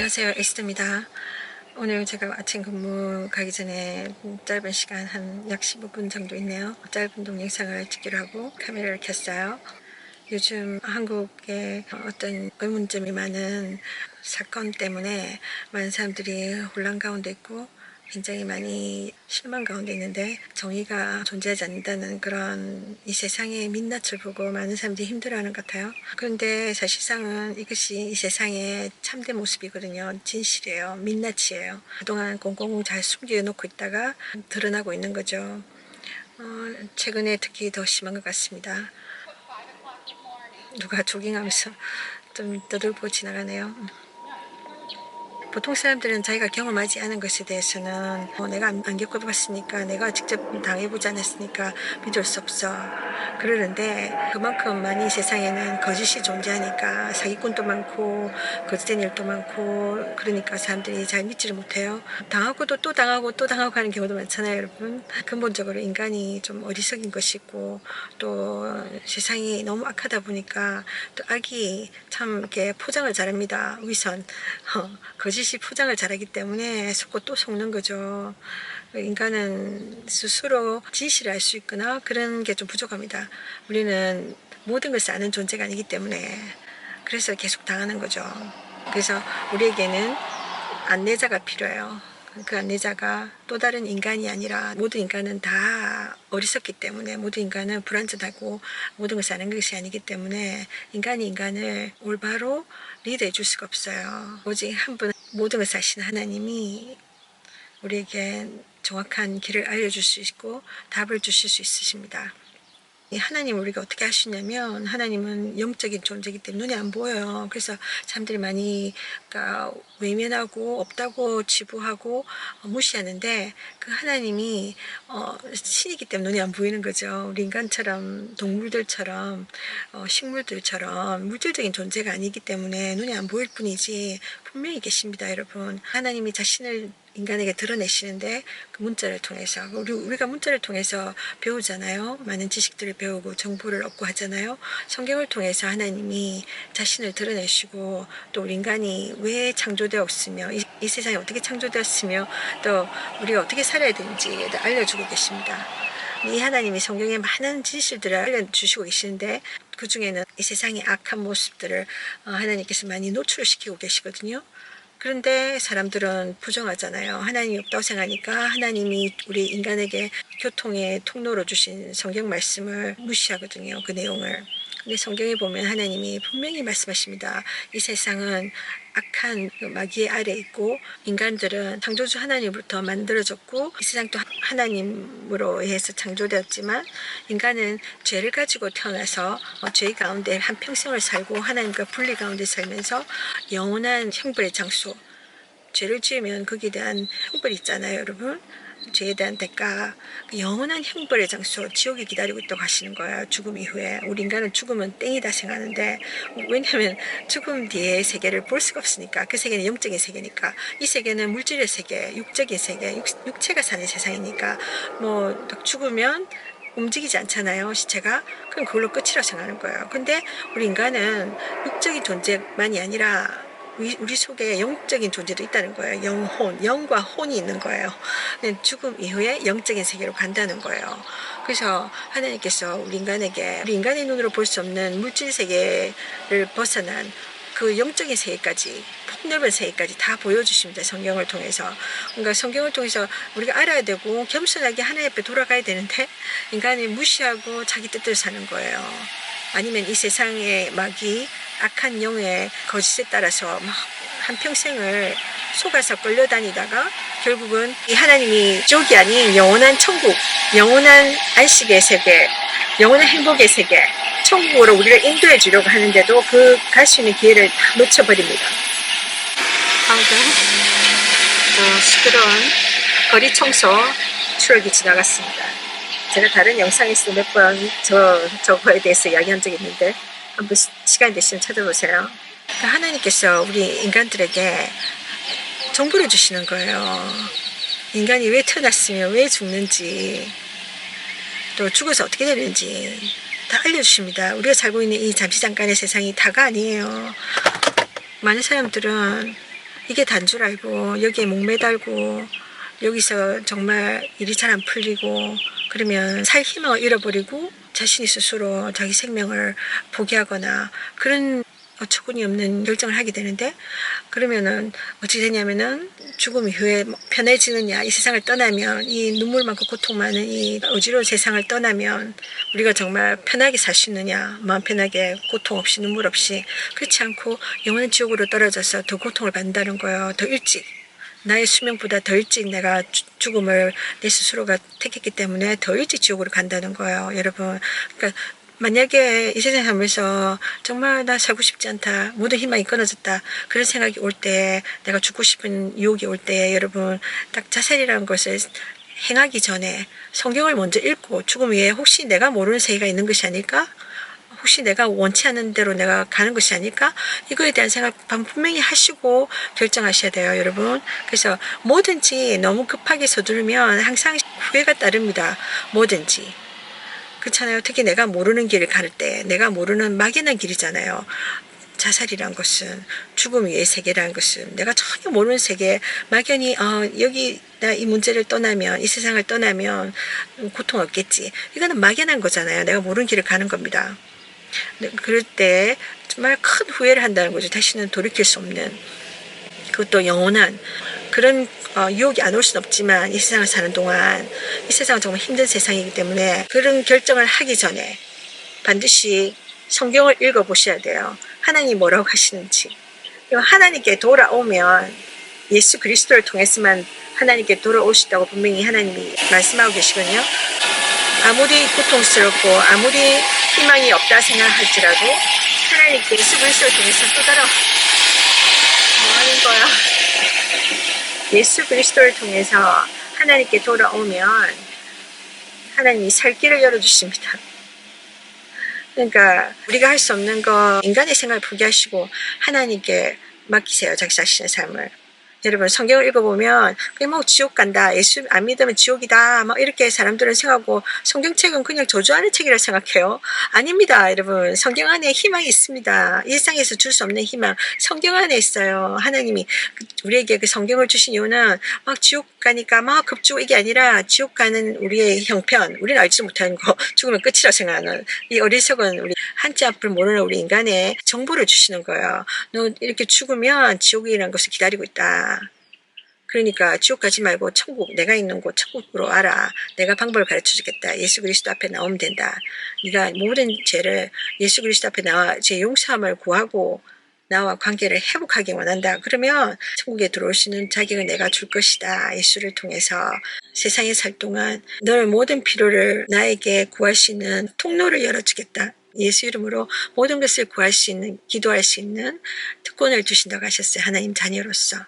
안녕하세요, 에스더입니다. 오늘 제가 아침 근무 가기 전에 짧은 시간 한 약 15분 정도 있네요. 짧은 동영상을 찍기로 하고 카메라를 켰어요. 요즘 한국에 어떤 의문점이 많은 사건 때문에 많은 사람들이 혼란 가운데 있고 굉장히 많이 실망 가운데 있는데, 정의가 존재하지 않는다는 그런 이 세상의 민낯을 보고 많은 사람들이 힘들어하는 것 같아요. 그런데 사실상은 이것이 이 세상의 참된 모습이거든요. 진실이에요. 민낯이에요. 그동안 꽁꽁 잘 숨겨놓고 있다가 드러나고 있는 거죠. 최근에 특히 더 심한 것 같습니다. 누가 조깅하면서 좀 떠들고 지나가네요. 보통 사람들은 자기가 경험하지 않은 것에 대해서는 내가 안 겪어봤으니까, 내가 직접 당해보지 않았으니까 믿을 수 없어 그러는데, 그만큼 많이 세상에는 거짓이 존재하니까 사기꾼도 많고 거짓된 일도 많고, 그러니까 사람들이 잘 믿지를 못해요. 당하고도 또 당하고 또 당하고 하는 경우도 많잖아요, 여러분. 근본적으로 인간이 좀 어리석인 것이고, 또 세상이 너무 악하다 보니까 또 악이 참 이렇게 포장을 잘합니다. 위선 거짓이 포장을 잘하기 때문에 속고 또 속는 거죠. 인간은 스스로 진실을 알 수 있거나 그런 게 좀 부족합니다. 우리는 모든 것을 아는 존재가 아니기 때문에 그래서 계속 당하는 거죠. 그래서 우리에게는 안내자가 필요해요. 그 안내자가 또 다른 인간이 아니라, 모든 인간은 다 어리석기 때문에, 모든 인간은 불완전하고 모든 것을 아는 것이 아니기 때문에 인간이 인간을 올바로 리드해 줄 수가 없어요. 오직 한 분, 모든 것을 아시는 하나님이 우리에게 정확한 길을 알려줄 수 있고 답을 주실 수 있으십니다. 하나님 우리가 어떻게 하시냐면, 하나님은 영적인 존재이기 때문에 눈에 안 보여요. 그래서 사람들이 많이 외면하고 없다고 치부하고 무시하는데, 그 하나님이 신이기 때문에 눈에 안 보이는 거죠. 우리 인간처럼, 동물들처럼, 식물들처럼 물질적인 존재가 아니기 때문에 눈에 안 보일 뿐이지 분명히 계십니다, 여러분. 하나님이 자신을 인간에게 드러내시는데, 그 문자를 통해서, 우리가 문자를 통해서 배우잖아요. 많은 지식들을 배우고 정보를 얻고 하잖아요. 성경을 통해서 하나님이 자신을 드러내시고, 또 우리 인간이 왜 창조되었으며, 이 세상이 어떻게 창조되었으며, 또 우리가 어떻게 살아야 되는지 알려주고 계십니다. 이 하나님이 성경에 많은 진실들을 알려주시고 계시는데, 그 중에는 이 세상의 악한 모습들을 하나님께서 많이 노출시키고 계시거든요. 그런데 사람들은 부정하잖아요. 하나님이 없다고 생각하니까 하나님이 우리 인간에게 교통의 통로로 주신 성경 말씀을 무시하거든요. 그 내용을. 근데 성경에 보면 하나님이 분명히 말씀하십니다. 이 세상은 악한 마귀의 아래 있고, 인간들은 창조주 하나님으로부터 만들어졌고, 이 세상도 하나님으로 해서 창조되었지만, 인간은 죄를 가지고 태어나서 죄 가운데 한평생을 살고 하나님과 분리 가운데 살면서 영원한 형벌의 장소, 죄를 지으면 거기에 대한 형벌이 있잖아요, 여러분. 죄에 대한 대가, 영원한 형벌의 장소, 지옥이 기다리고 있다고 하시는 거예요. 죽음 이후에. 우리 인간은 죽으면 땡이다 생각하는데, 왜냐하면 죽음 뒤의 세계를 볼 수가 없으니까. 그 세계는 영적인 세계니까. 이 세계는 물질의 세계, 육적인 세계, 육체가 사는 세상이니까, 딱 죽으면 움직이지 않잖아요, 시체가. 그럼 그걸로 끝이라고 생각하는 거예요. 근데 우리 인간은 육적인 존재만이 아니라 우리 속에 영적인 존재도 있다는 거예요. 영혼, 영과 혼이 있는 거예요. 죽음 이후에 영적인 세계로 간다는 거예요. 그래서 하나님께서 우리 인간의 눈으로 볼 수 없는 물질 세계를 벗어난 그 영적인 세계까지, 폭넓은 세계까지 다 보여주십니다. 성경을 통해서. 그러니까 성경을 통해서 우리가 알아야 되고 겸손하게 하나님 앞에 돌아가야 되는데, 인간이 무시하고 자기 뜻대로 사는 거예요. 아니면 이 세상의 마귀, 악한 영의 거짓에 따라서 막 한평생을 속아서 끌려다니다가 결국은 이 하나님이 지옥이 아닌 영원한 천국, 영원한 안식의 세계, 영원한 행복의 세계, 천국으로 우리를 인도해 주려고 하는데도 그 갈 수 있는 기회를 다 놓쳐버립니다. 방금 시끄러운 거리 청소 트럭이 지나갔습니다. 제가 다른 영상에서 몇 번 저거에 대해서 이야기한 적이 있는데, 한번 시간 되시면 찾아보세요. 그러니까 하나님께서 우리 인간들에게 정보를 주시는 거예요. 인간이 왜 태어났으며 왜 죽는지, 또 죽어서 어떻게 되는지 다 알려주십니다. 우리가 살고 있는 이 잠시 잠깐의 세상이 다가 아니에요. 많은 사람들은 이게 단 줄 알고 여기에 목매달고 여기서 정말 일이 잘 안 풀리고 그러면 살 희망을 잃어버리고 자신이 스스로 자기 생명을 포기하거나 그런 어처구니 없는 결정을 하게 되는데, 그러면은 어찌 되냐면은 죽음 이후에 편해지느냐, 이 세상을 떠나면, 이 눈물 많고 고통 많은 이 어지러운 세상을 떠나면 우리가 정말 편하게 살 수 있느냐, 마음 편하게 고통 없이 눈물 없이. 그렇지 않고 영원한 지옥으로 떨어져서 더 고통을 받는다는 거예요. 더 일찍, 나의 수명보다 더 일찍 내가 죽음을 내 스스로가 택했기 때문에 더 일찍 지옥으로 간다는 거예요, 여러분. 그러니까 만약에 이 세상 살면서 정말 나 살고 싶지 않다, 모든 희망이 끊어졌다, 그런 생각이 올 때, 내가 죽고 싶은 유혹이 올 때, 여러분 딱 자살이라는 것을 행하기 전에 성경을 먼저 읽고, 죽음 위에 혹시 내가 모르는 세계가 있는 것이 아닐까? 혹시 내가 원치 않는 대로 내가 가는 것이 아닐까? 이거에 대한 생각 분명히 하시고 결정하셔야 돼요, 여러분. 그래서 뭐든지 너무 급하게 서두르면 항상 후회가 따릅니다. 뭐든지. 그렇잖아요. 특히 내가 모르는 길을 갈 때, 내가 모르는 막연한 길이잖아요. 자살이란 것은, 죽음 위의 세계라는 것은 내가 전혀 모르는 세계, 막연히 여기 나 이 문제를 떠나면, 이 세상을 떠나면 고통 없겠지, 이거는 막연한 거잖아요. 내가 모르는 길을 가는 겁니다. 그럴 때 정말 큰 후회를 한다는 거죠. 다시는 돌이킬 수 없는, 그것도 영원한 그런 유혹이 안 올 수는 없지만, 이 세상을 사는 동안 이 세상은 정말 힘든 세상이기 때문에 그런 결정을 하기 전에 반드시 성경을 읽어보셔야 돼요. 하나님이 뭐라고 하시는지. 하나님께 돌아오면 예수 그리스도를 통해서만 하나님께 돌아올 수 있다고 분명히 하나님이 말씀하고 계시거든요. 아무리 고통스럽고 아무리 희망이 없다 생각할지라도 하나님께 예수 그리스도를 통해서 또 따라 뭐 하는 거야? 예수 그리스도를 통해서 하나님께 돌아오면 하나님이 살 길을 열어주십니다. 그러니까 우리가 할 수 없는 거 인간의 생각을 포기하시고 하나님께 맡기세요, 자기 자신의 삶을. 여러분 성경을 읽어보면 그냥 뭐 지옥 간다, 예수 안 믿으면 지옥이다, 막 이렇게 사람들은 생각하고 성경책은 그냥 저주하는 책이라 생각해요. 아닙니다, 여러분. 성경 안에 희망이 있습니다. 이 세상에서 줄 수 없는 희망 성경 안에 있어요. 하나님이 우리에게 그 성경을 주신 이유는 막 지옥 가니까 막 급주고 이게 아니라, 지옥 가는 우리의 형편, 우리는 알지 못하는 거, 죽으면 끝이라 생각하는 이 어리석은 우리 한치 앞을 모르는 우리 인간의 정보를 주시는 거예요. 너 이렇게 죽으면 지옥이라는 것을 기다리고 있다. 그러니까 지옥 가지 말고 천국, 내가 있는 곳 천국으로 와라. 내가 방법을 가르쳐 주겠다. 예수 그리스도 앞에 나오면 된다. 네가 모든 죄를 예수 그리스도 앞에 나와 죄 용서함을 구하고 나와 관계를 회복하기 원한다. 그러면 천국에 들어올 수 있는 자격을 내가 줄 것이다. 예수를 통해서 세상에 살 동안 너의 모든 필요를 나에게 구할 수 있는 통로를 열어주겠다. 예수 이름으로 모든 것을 구할 수 있는, 기도할 수 있는 특권을 주신다고 하셨어요. 하나님 자녀로서.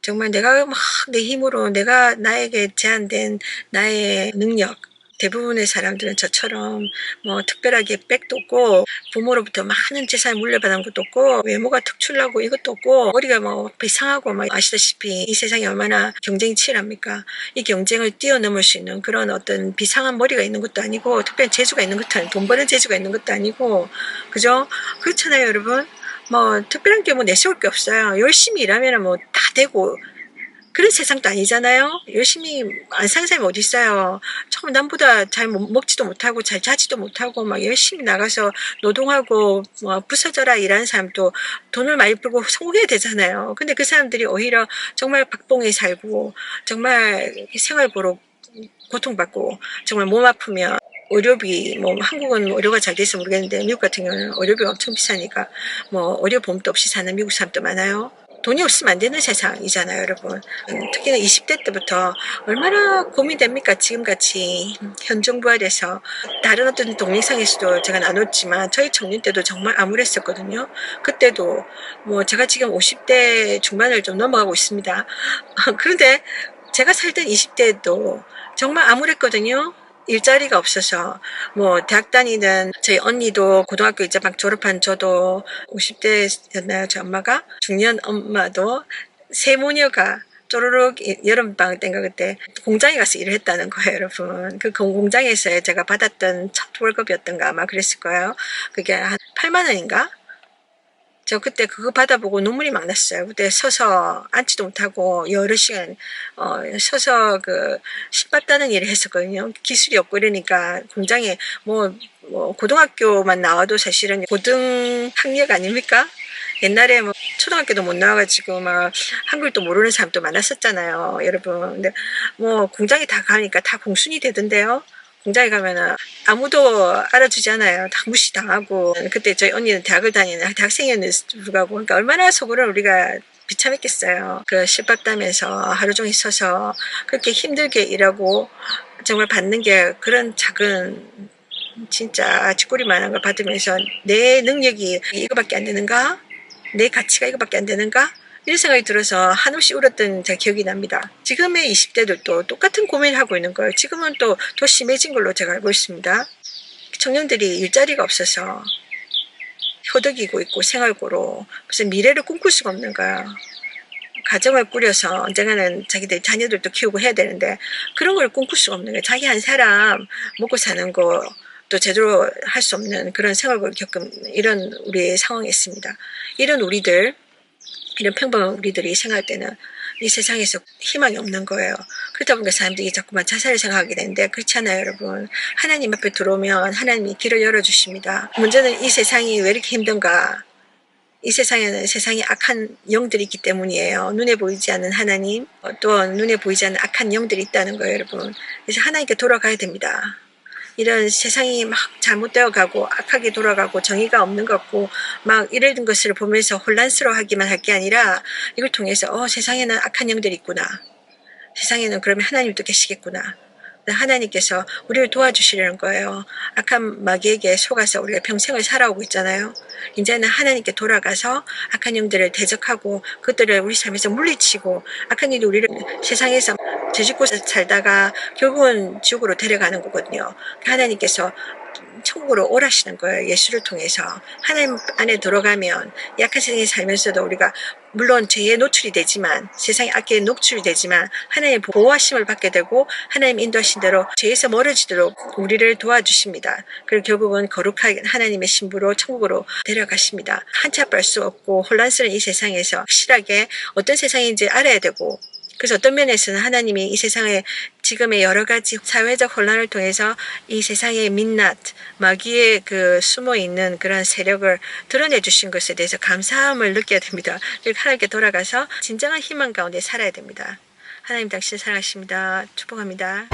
정말 내가 막 내 힘으로, 내가 나에게 제한된 나의 능력, 대부분의 사람들은 저처럼 뭐 특별하게 백도 없고 부모로부터 많은 재산을 물려받은 것도 없고 외모가 특출나고 이것도 없고 머리가 뭐 이상하고, 막 아시다시피 이 세상이 얼마나 경쟁이 치열합니까? 이 경쟁을 뛰어넘을 수 있는 그런 어떤 비상한 머리가 있는 것도 아니고, 특별한 재주가 있는 것도 아니고, 돈 버는 재주가 있는 것도 아니고, 그죠? 그렇잖아요, 여러분. 뭐 특별한 게 뭐 내세울 게 없어요. 열심히 일하면 뭐 다 되고, 그런 세상도 아니잖아요. 열심히 안 사는 사람이 어디 있어요. 처음 남보다 잘 먹지도 못하고 잘 자지도 못하고 막 열심히 나가서 노동하고 뭐 부서져라 일하는 사람도 돈을 많이 벌고 성공해야 되잖아요. 근데 그 사람들이 오히려 정말 박봉에 살고 정말 생활고로 고통받고, 정말 몸 아프면 의료비, 뭐 한국은 의료가 잘 돼서 모르겠는데 미국 같은 경우는 의료비가 엄청 비싸니까 뭐 의료보험도 없이 사는 미국 사람도 많아요. 돈이 없으면 안 되는 세상이잖아요, 여러분. 특히나 20대 때부터 얼마나 고민됩니까? 지금같이 현 정부 아래서. 다른 어떤 동영상에서도 제가 나눴지만 저희 청년 때도 정말 암울했었거든요. 그때도 뭐 제가 지금 50대 중반을 좀 넘어가고 있습니다. 그런데 제가 살던 20대도 정말 암울했거든요. 일자리가 없어서. 뭐 대학 다니는 저희 언니도 고등학교 이제 막 졸업한 저도 50대였나요? 저 엄마가 중년 엄마도 세 모녀가 쪼르륵 여름방학 때인가 그때 공장에 가서 일을 했다는 거예요, 여러분. 그 공장에서 제가 받았던 첫 월급이었던가 아마 그랬을 거예요. 그게 한 8만 원인가? 저 그때 그거 받아보고 눈물이 막 났어요. 그때 서서 앉지도 못하고 여러 시간 서서 그 신밥 따는 일을 했었거든요. 기술이 없고 이러니까 공장에 뭐 고등학교만 나와도 사실은 고등 학력 아닙니까? 옛날에 뭐 초등학교도 못 나와가지고 막 한글도 모르는 사람도 많았었잖아요, 여러분. 근데 뭐 공장에 다 가니까 다 공순이 되던데요. 공장에 가면은 아무도 알아주지 않아요. 다 무시당하고. 그때 저희 언니는 대학을 다니는 대학생이었는데 불구하고 그러니까 얼마나 속으로 우리가 비참했겠어요. 그 실밥 따면서 하루 종일 서서 그렇게 힘들게 일하고 정말 받는 게 그런 작은 진짜 쥐꼬리만한 걸 받으면서 내 능력이 이거밖에 안 되는가? 내 가치가 이거밖에 안 되는가? 이런 생각이 들어서 한없이 울었던 제 기억이 납니다. 지금의 20대들도 똑같은 고민을 하고 있는 거예요. 지금은 또 더 심해진 걸로 제가 알고 있습니다. 청년들이 일자리가 없어서 허덕이고 있고 생활고로 무슨 미래를 꿈꿀 수가 없는 거예요. 가정을 꾸려서 언젠가는 자기들 자녀들도 키우고 해야 되는데 그런 걸 꿈꿀 수가 없는 거예요. 자기 한 사람 먹고 사는 거 또 제대로 할 수 없는 그런 생활을 겪은 이런 우리의 상황이 있습니다. 이런 우리들, 이런 평범한 우리들이 생활할 때는 이 세상에서 희망이 없는 거예요. 그러다 보니까 사람들이 자꾸만 자살을 생각하게 되는데 그렇지 않아요, 여러분. 하나님 앞에 들어오면 하나님이 길을 열어주십니다. 문제는 이 세상이 왜 이렇게 힘든가? 이 세상에는 세상에 악한 영들이 있기 때문이에요. 눈에 보이지 않는 하나님, 또 눈에 보이지 않는 악한 영들이 있다는 거예요, 여러분. 그래서 하나님께 돌아가야 됩니다. 이런 세상이 막 잘못되어 가고 악하게 돌아가고 정의가 없는 것 같고 막 이런 것을 보면서 혼란스러워하기만 할 게 아니라 이걸 통해서 세상에는 악한 영들이 있구나. 세상에는 그러면 하나님도 계시겠구나. 하나님께서 우리를 도와주시려는 거예요. 악한 마귀에게 속아서 우리가 평생을 살아오고 있잖아요. 이제는 하나님께 돌아가서 악한 영들을 대적하고 그것들을 우리 삶에서 물리치고 악한 일이 우리를 세상에서 죄짓고 살다가 결국은 지옥으로 데려가는 거거든요. 하나님께서 천국으로 오라시는 거예요. 예수를 통해서. 하나님 안에 들어가면 약한 세상에 살면서도 우리가 물론 죄에 노출이 되지만 세상의 악에 노출이 되지만 하나님의 보호하심을 받게 되고 하나님 인도하신 대로 죄에서 멀어지도록 우리를 도와주십니다. 그리고 결국은 거룩한 하나님의 신부로 천국으로 데려가십니다. 한치 앞을 알 수 없고 혼란스러운 이 세상에서 확실하게 어떤 세상인지 알아야 되고 그래서 어떤 면에서는 하나님이 이 세상에 지금의 여러 가지 사회적 혼란을 통해서 이 세상의 민낯, 마귀의 그 숨어 있는 그런 세력을 드러내 주신 것에 대해서 감사함을 느껴야 됩니다. 그리고 하나님께 돌아가서 진정한 희망 가운데 살아야 됩니다. 하나님 당신 사랑하십니다. 축복합니다.